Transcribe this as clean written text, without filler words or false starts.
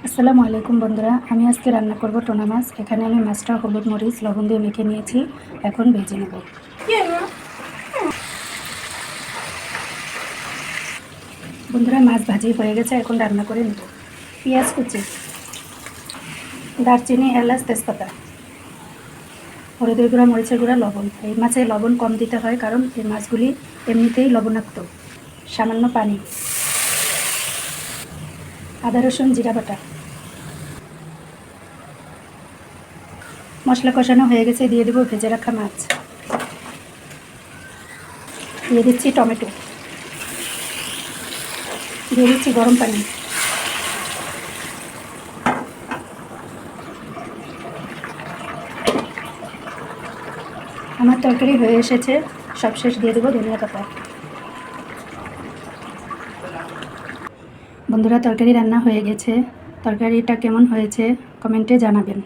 আসসালামু আলাইকুম বন্ধুরা, আমি আজকে রান্না করব টোনা মাছ। এখানে আমি মাছটা হলুদ মরিচ লবণ দিয়ে মেখে নিয়েছি। এখন ভেজে নেব। বন্ধুরা, মাছ ভাজি হয়ে গেছে, এখন রান্না করে নেব। পেঁয়াজ কুচি, দারচিনি, এলাচ, তেজপাতা, হলুদের গুঁড়া, মরিচের গুঁড়া, লবণ। এই মাছে লবণ কম দিতে হয় কারণ এই মাছগুলি এমনিতেই লবণাক্ত। সামান্য পানি, আদা রসুন জিরা বাটা। মশলা কষানো হয়ে গেছে, দিয়ে দেবো ভেজে রাখা মাছ। দিয়ে দিচ্ছি টমেটো, দিয়ে দিচ্ছি গরম পানি। আমার তরকারি হয়ে এসেছে, সবশেষ দিয়ে দেবো ধনিয়া পাতা। বন্ধুরা, তরকারি রান্না হয়ে গেছে। তরকারিটা কেমন হয়েছে কমেন্টে জানাবেন।